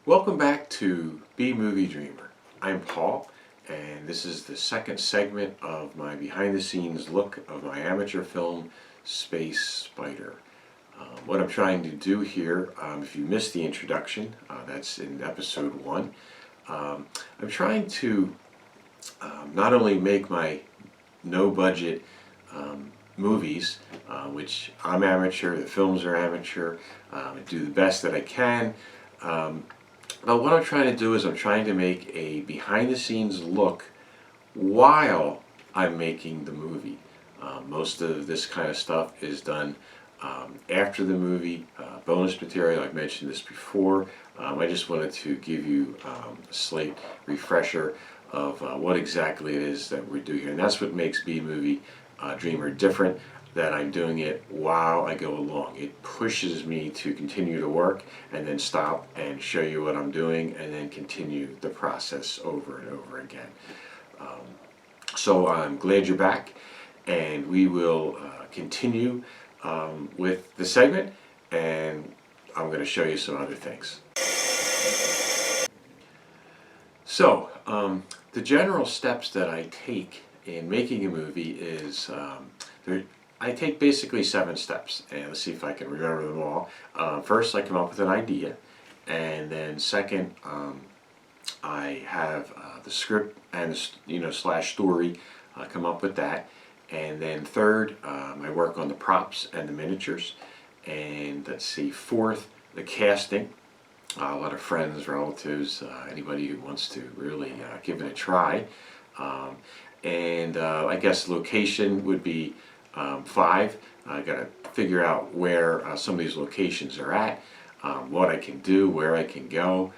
Welcome back to Be Movie Dreamer. I'm Paul, and this is the second segment of my behind-the-scenes look of my amateur film, Space Spider. What I'm trying to do here, if you missed the introduction, that's in episode 1, I'm trying to not only make my no-budget movies, which I'm amateur, the films are amateur, and do the best that I can. But what I'm trying to do is I'm trying to make a behind-the-scenes look while I'm making the movie. Most of this kind of stuff is done after the movie, bonus material. I've mentioned this before. I just wanted to give you a slight refresher of what exactly it is that we do here. And that's what makes Be Movie Dreamer different, that I'm doing it while I go along. It pushes me to continue to work and then stop and show you what I'm doing and then continue the process over and over again. So I'm glad you're back, and we will continue with the segment, and I'm going to show you some other things. So the general steps that I take in making a movie is I take basically 7 steps, and let's see if I can remember them all. First, I come up with an idea, and then second, I have the script and slash story. Come up with that, and then third, I work on the props and the miniatures, and let's see, fourth, the casting. A lot of friends, relatives, anybody who wants to really give it a try. And I guess location would be 5. I got to figure out where some of these locations are at, what I can do, where I can go,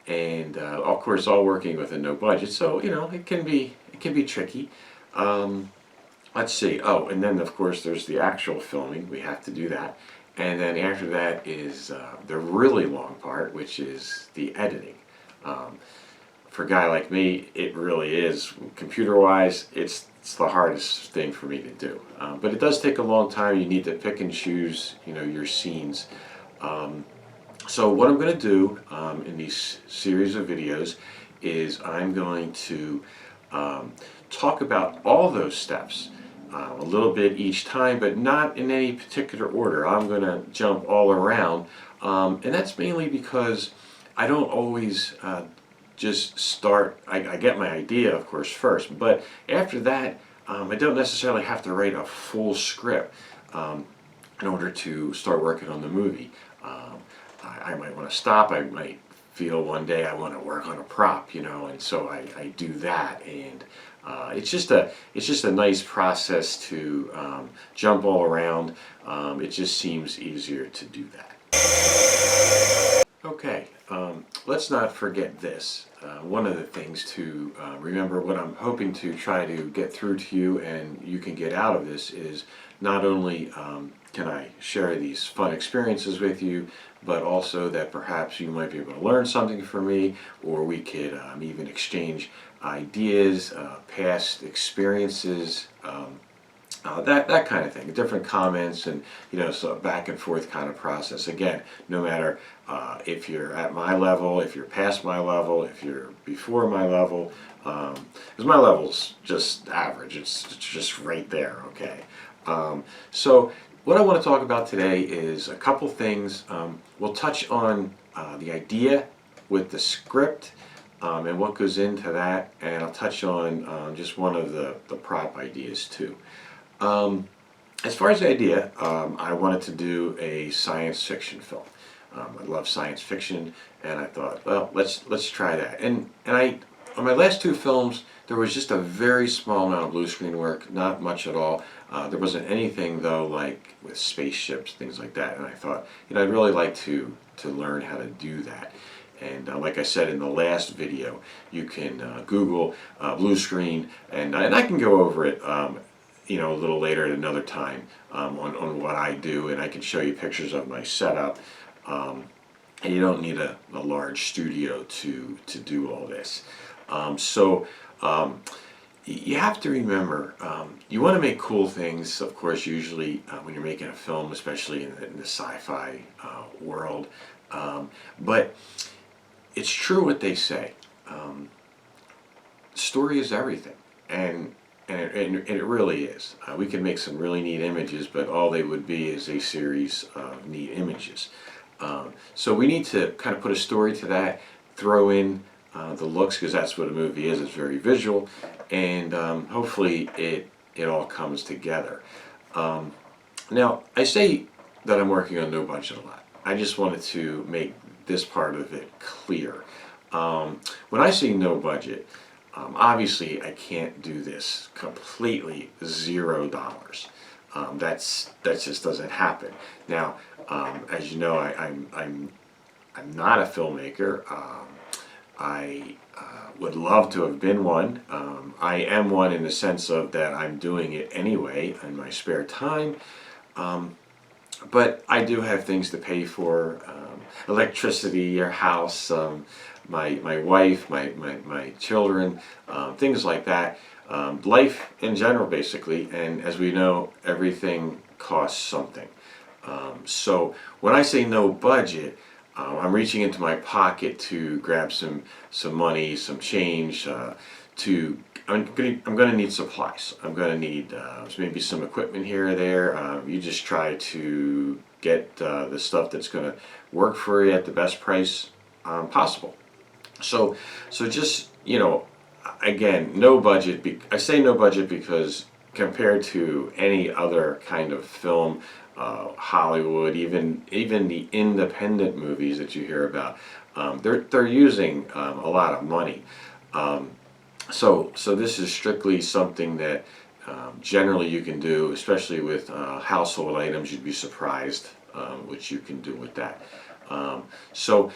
and of course, all working with a no budget. So it can be tricky. Let's see. Oh, and then of course there's the actual filming. We have to do that, and then after that is the really long part, which is the editing. For a guy like me, it really is, computer-wise, it's the hardest thing for me to do. But it does take a long time. You need to pick and choose, your scenes. So what I'm going to do in these series of videos is I'm going to talk about all those steps a little bit each time, but not in any particular order. I'm going to jump all around, and that's mainly because I don't always just start. I get my idea, of course, first, but after that, I don't necessarily have to write a full script in order to start working on the movie. I might want to stop. I might feel one day I want to work on a prop, and so I do that, and it's just a nice process to jump all around. It just seems easier to do that. Okay, let's not forget this. One of the things to remember, what I'm hoping to try to get through to you and you can get out of this, is not only can I share these fun experiences with you, but also that perhaps you might be able to learn something from me, or we could even exchange ideas, past experiences, that kind of thing, different comments, and so a back and forth kind of process. Again, no matter if you're at my level, if you're past my level, if you're before my level, because my level's just average, it's just right there, okay? So what I want to talk about today is a couple things. We'll touch on the idea with the script and what goes into that, and I'll touch on just one of the prop ideas too. As far as the idea, I wanted to do a science fiction film. I love science fiction, and I thought, well, let's try that. And on my last 2 films, there was just a very small amount of blue screen work, not much at all. There wasn't anything though, like with spaceships, things like that. And I thought, I'd really like to learn how to do that. And like I said in the last video, you can Google blue screen, and I can go over it a little later at another time on what I do, and I can show you pictures of my setup. And you don't need a large studio to do all this. You have to remember, you want to make cool things, of course, usually when you're making a film, especially in the sci-fi world. But it's true what they say. Story is everything, and it really is. We can make some really neat images, but all they would be is a series of neat images. So we need to kind of put a story to that, throw in the looks, because that's what a movie is. It's very visual, and hopefully it all comes together. Now, I say that I'm working on no budget a lot. I just wanted to make this part of it clear. When I say no budget, obviously I can't do this completely $0. That just doesn't happen. Now, as you know, I'm not a filmmaker. I would love to have been one. I am one in the sense of that I'm doing it anyway in my spare time. But I do have things to pay for, electricity, your house, my wife, my children, things like that. Life in general, basically. And as we know, everything costs something. So when I say no budget, I'm reaching into my pocket to grab some money, some change. I'm gonna need supplies. I'm gonna need maybe some equipment here or there. You just try to get the stuff that's gonna work for you at the best price possible. So just, again, no budget. I say no budget because compared to any other kind of film, Hollywood, even the independent movies that you hear about, they're using a lot of money. So this is strictly something that generally you can do, especially with household items. You'd be surprised what you can do with that. So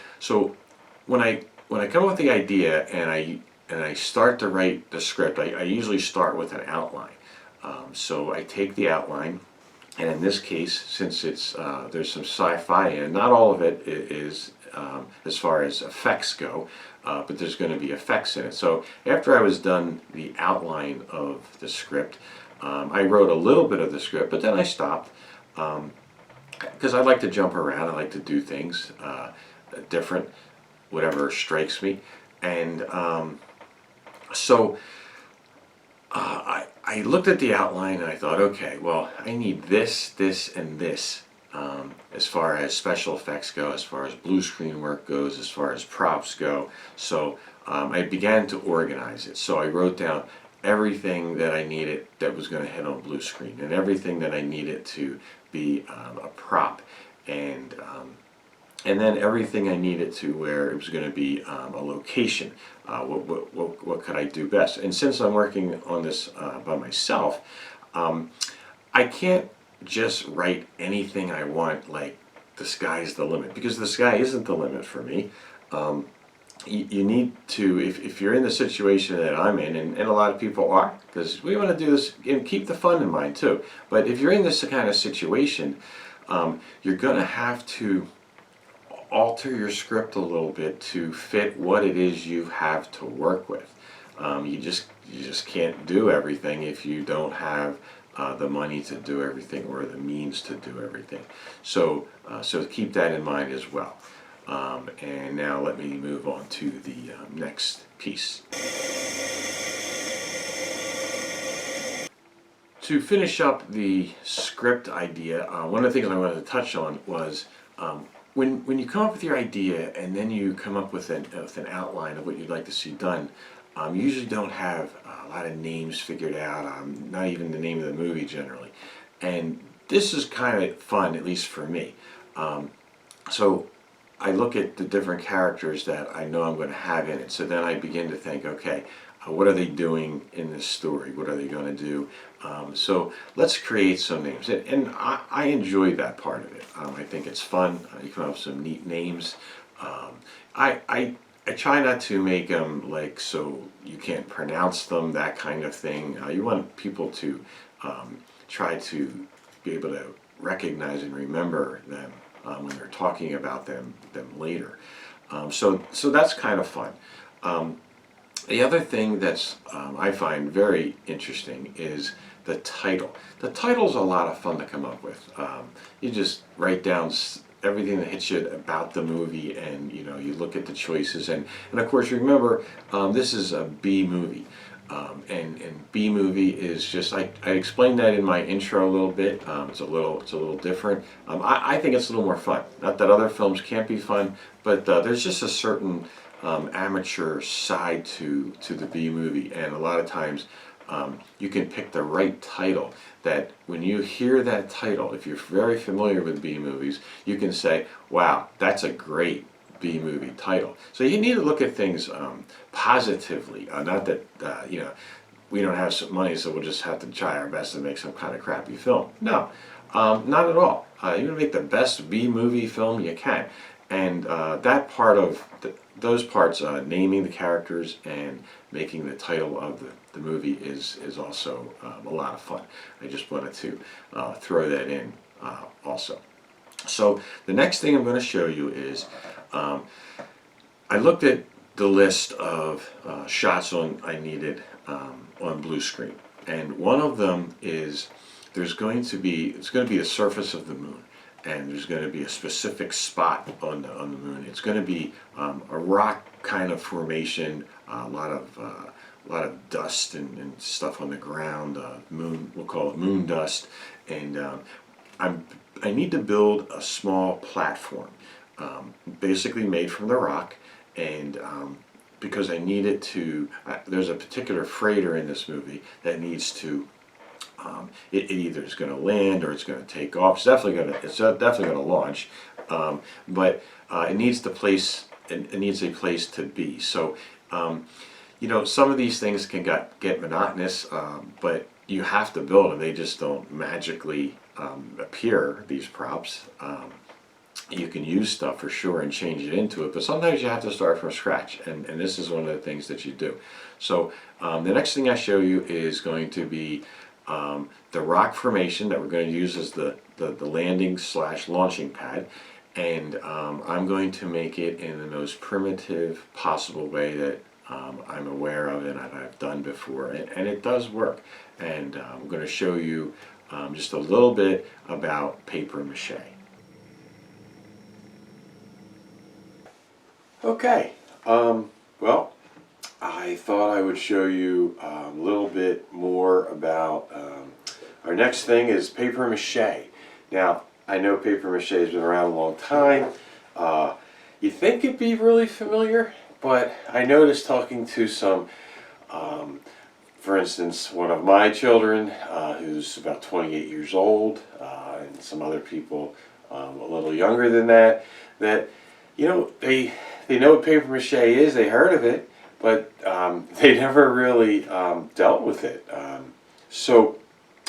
when I come up with the idea and I start to write the script, I usually start with an outline. So I take the outline, and in this case, since it's there's some sci-fi in, not all of it is as far as effects go, but there's going to be effects in it. So after I was done the outline of the script, I wrote a little bit of the script, but then I stopped because I like to jump around. I like to do things different, whatever strikes me, and so I looked at the outline and I thought, okay, well, I need this, this, and this as far as special effects go, as far as blue screen work goes, as far as props go. So I began to organize it. So I wrote down everything that I needed that was going to hit on blue screen, and everything that I needed to be a prop, and then everything I needed to where it was going to be a location. What could I do best? And since I'm working on this by myself, I can't just write anything I want, like the sky's the limit, because the sky isn't the limit for me. You need to, if you're in the situation that I'm in, and a lot of people are, because we want to do this and keep the fun in mind too, but if you're in this kind of situation, you're going to have to alter your script a little bit to fit what it is you have to work with. You just can't do everything if you don't have the money to do everything or the means to do everything. So keep that in mind as well. And now let me move on to the next piece. To finish up the script idea, one of the things I wanted to touch on was when you come up with your idea and then you come up with an outline of what you'd like to see done, you usually don't have a lot of names figured out, not even the name of the movie generally. And this is kind of fun, at least for me. So I look at the different characters that I know I'm going to have in it. So then I begin to think, okay, what are they doing in this story? What are they going to do? So let's create some names. And I enjoy that part of it. I think it's fun. You come up with some neat names. I try not to make them like so you can't pronounce them, that kind of thing. You want people to try to be able to recognize and remember them when they're talking about them later. So that's kind of fun. The other thing that's I find very interesting is the title. The title's a lot of fun to come up with. You just write down everything that hits you about the movie, and you know, you look at the choices, and of course remember, this is a B movie. And B movie is just, I explained that in my intro a little bit. It's a little different. I think it's a little more fun. Not that other films can't be fun, but there's just a certain amateur side to the B movie, and a lot of times you can pick the right title. That when you hear that title, if you're very familiar with B movies, you can say, "Wow, that's a great B movie title." So you need to look at things positively. Not that you know, we don't have some money, so we'll just have to try our best to make some kind of crappy film. No, not at all. You're gonna make the best B movie film you can, and that part of those parts, naming the characters and making the title of the movie is also a lot of fun. I just wanted to throw that in also. So the next thing I'm going to show you is I looked at the list of shots I needed on blue screen, and one of them is it's going to be the surface of the moon, and there's going to be a specific spot on the moon. It's going to be a rock kind of formation, a lot of dust and stuff on the ground. Moon, we'll call it moon dust, and I need to build a small platform, basically made from the rock, and because I need it to, there's a particular freighter in this movie that needs to, it either is going to land or it's going to take off. It's definitely going to launch, but it needs the place. It needs a place to be. So, you know, some of these things can get monotonous, but you have to build them. They just don't magically appear, these props. You can use stuff for sure and change it into it, but sometimes you have to start from scratch, and this is one of the things that you do. So the next thing I show you is going to be the rock formation that we're going to use as the landing / launching pad, and I'm going to make it in the most primitive possible way that I'm aware of and I've done before, and it does work. And I'm going to show you just a little bit about paper mache. Okay, well, I thought I would show you a little bit more about our next thing is paper mache. Now, I know paper mache has been around a long time. You think it'd be really familiar, but I noticed talking to some, for instance, one of my children who's about 28 years old, and some other people a little younger than that, you know, they know what paper mache is, they heard of it, but they never really dealt with it. So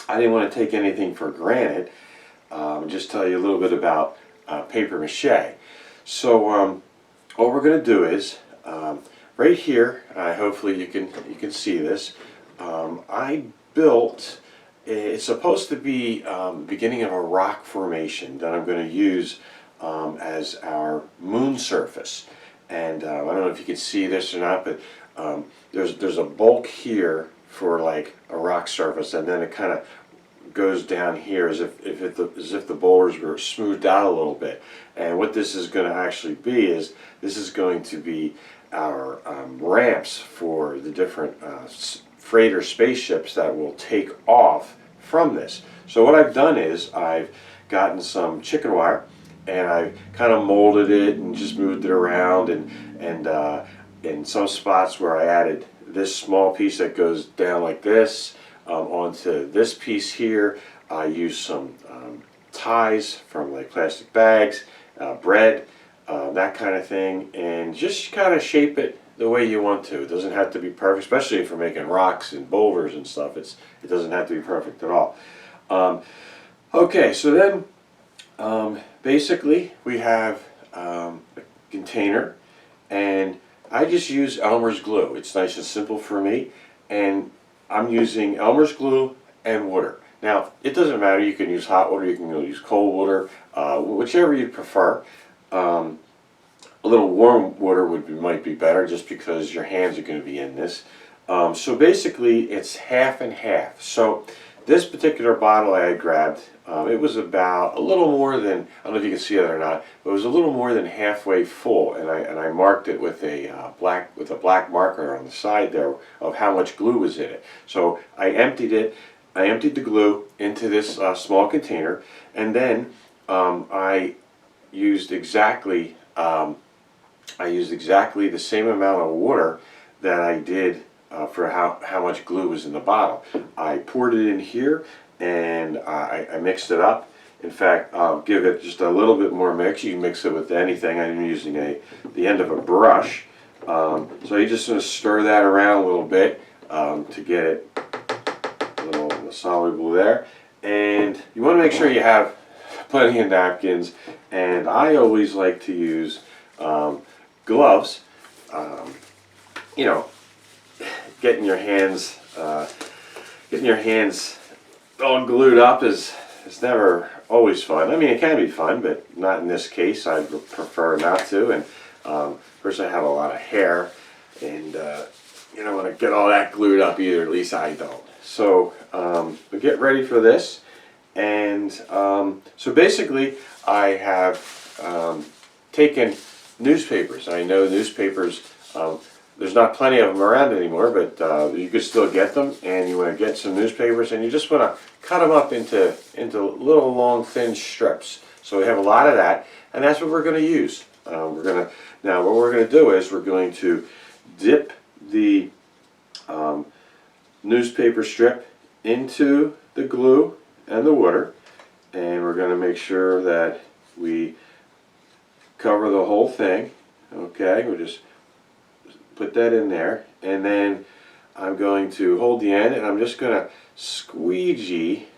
I didn't want to take anything for granted. Just tell you a little bit about paper mache. So what we're going to do is right here. Hopefully you can see this. I built. It's supposed to be the beginning of a rock formation that I'm going to use as our moon surface. And I don't know if you can see this or not, but there's a bulk here for like a rock surface, and then it kind of goes down here as if the boulders were smoothed out a little bit. And what this is going to actually be is this is going to be our ramps for the different freighter spaceships that will take off from this. So what I've done is I've gotten some chicken wire, and I've kind of molded it and just moved it around, and in some spots where I added this small piece that goes down like this onto this piece here, I used some ties from like plastic bags, bread, that kind of thing, and just kind of shape it the way you want to. It doesn't have to be perfect, especially if you're making rocks and boulders and stuff. It doesn't have to be perfect at all. Okay, so then basically we have a container, and I just use Elmer's glue. It's nice and simple for me, and I'm using Elmer's glue and water. Now, it doesn't matter. You can use hot water, you can use cold water, whichever you prefer. A little warm water might be better, just because your hands are going to be in this. So basically, it's half and half. So This particular bottle I had grabbed, it was about a little more than, I don't know if you can see it or not, but it was a little more than halfway full, and I marked it with a black marker on the side there of how much glue was in it. So I emptied it. I emptied the glue into this small container, and then I used exactly the same amount of water that I did for how much glue was in the bottle. I poured it in here, and I mixed it up. In fact, I'll give it just a little bit more mix. You can mix it with anything. I'm using the end of a brush. So you're just going to stir that around a little bit to get it a little soluble there. And you want to make sure you have plenty of napkins. And I always like to use gloves. You know, getting your hands all glued up is never always fun. I mean, it can be fun, but not in this case. I prefer not to. And of course, I have a lot of hair, and you don't want to get all that glued up either. At least I don't. So we get ready for this, and so basically, I have taken newspapers. I know newspapers. There's not plenty of them around anymore, but you can still get them. And you want to get some newspapers, and you just want to cut them up into little long thin strips. So we have a lot of that, and that's what we're going to use. Now what we're going to do is we're going to dip the newspaper strip into the glue and the water, and we're going to make sure that we cover the whole thing. Okay, we'll just put that in there, and then I'm going to hold the end, and I'm just going to squeegee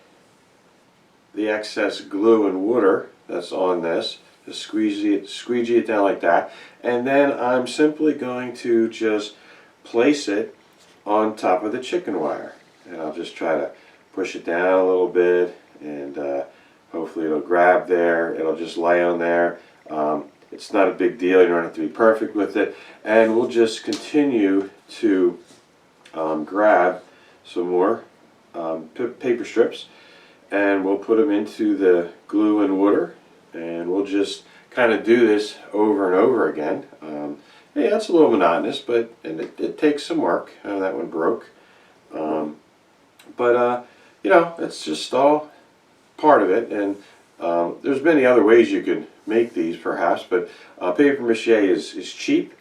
the excess glue and water that's on this. Just squeegee it down like that, and then I'm simply going to just place it on top of the chicken wire, and I'll just try to push it down a little bit, and hopefully it'll grab there. It'll just lay on there. It's not a big deal. You don't have to be perfect with it. And we'll just continue to grab some more paper strips, and we'll put them into the glue and water, and we'll just kind of do this over and over again. Yeah, it's a little monotonous, but it takes some work. That one broke. But you know, it's just all part of it. And there's many other ways you could make these, perhaps, but paper mache is cheap,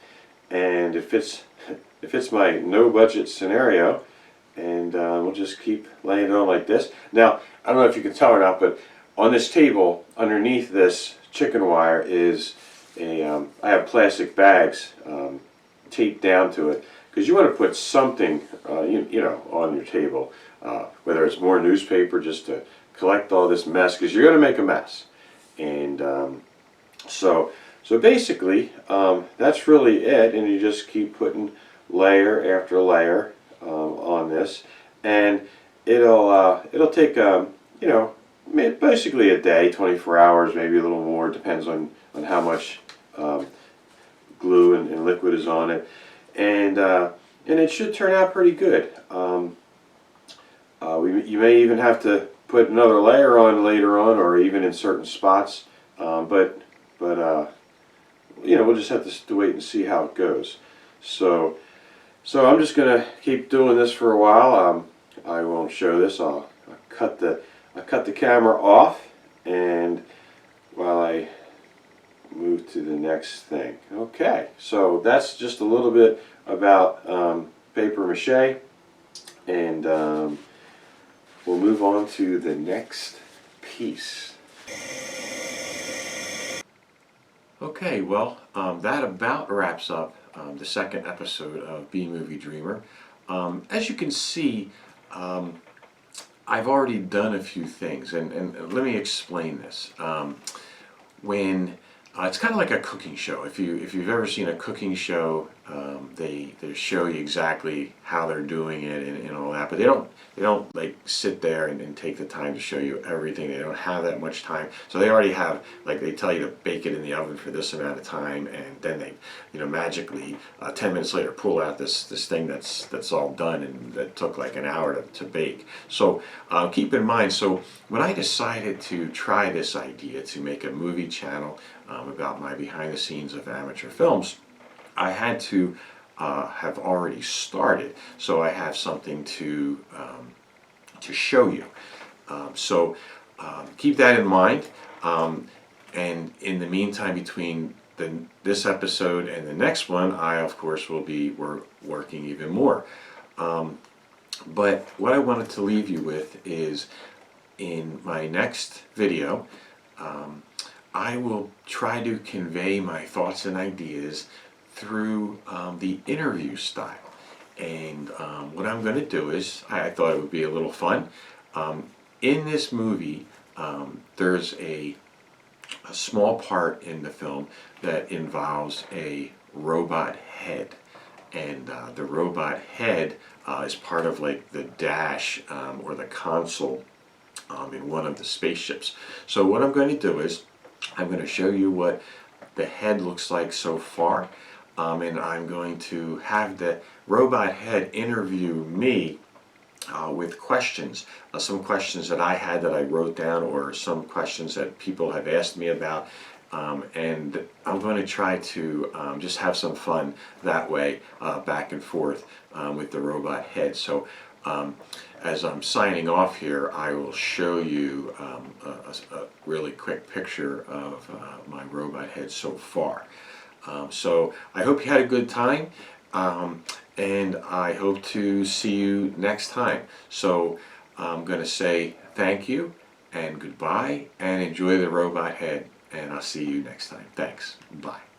and it fits my no budget scenario, and we'll just keep laying it on like this. Now, I don't know if you can tell or not, but on this table underneath this chicken wire is I have plastic bags taped down to it, because you want to put something you know, on your table, whether it's more newspaper just to collect all this mess, because you're going to make a mess. And so basically that's really it, and you just keep putting layer after layer on this, and it'll take you know, basically a day, 24 hours, maybe a little more, depends on how much glue and liquid is on it, and it should turn out pretty good. You may even have to put another layer on later on, or even in certain spots, but you know, we'll just have to wait and see how it goes. So I'm just gonna keep doing this for a while. I won't show this. I'll cut the camera off, and while I move to the next thing. Okay, so that's just a little bit about paper mache, and we'll move on to the next piece. Okay, well, that about wraps up the second episode of B-Movie Dreamer. As you can see, I've already done a few things, and let me explain this. When it's kind of like a cooking show. If you've ever seen a cooking show, they show you exactly how they're doing it and all that, but they don't like sit there and take the time to show you everything. They don't have that much time, so they already have, like, they tell you to bake it in the oven for this amount of time, and then they, magically 10 minutes later pull out this thing that's all done and that took like an hour to bake. So keep in mind, so when I decided to try this idea to make a movie channel about my behind the scenes of amateur films, I had to have already started, so I have something to show you. Keep that in mind. And in the meantime, between this episode and the next one, I of course will be working even more. But what I wanted to leave you with is, in my next video, I will try to convey my thoughts and ideas through the interview style. And what I'm going to do is, I thought it would be a little fun. In this movie, there's a small part in the film that involves a robot head. And the robot head is part of like the dash or the console in one of the spaceships. So what I'm going to do is, I'm going to show you what the head looks like so far, and I'm going to have the robot head interview me with questions, some questions that I had that I wrote down, or some questions that people have asked me about, and I'm going to try to just have some fun that way, back and forth with the robot head. So as I'm signing off here, I will show you a really quick picture of my robot head so far. So I hope you had a good time, and I hope to see you next time. So I'm going to say thank you and goodbye, and enjoy the robot head, and I'll see you next time. Thanks. Bye.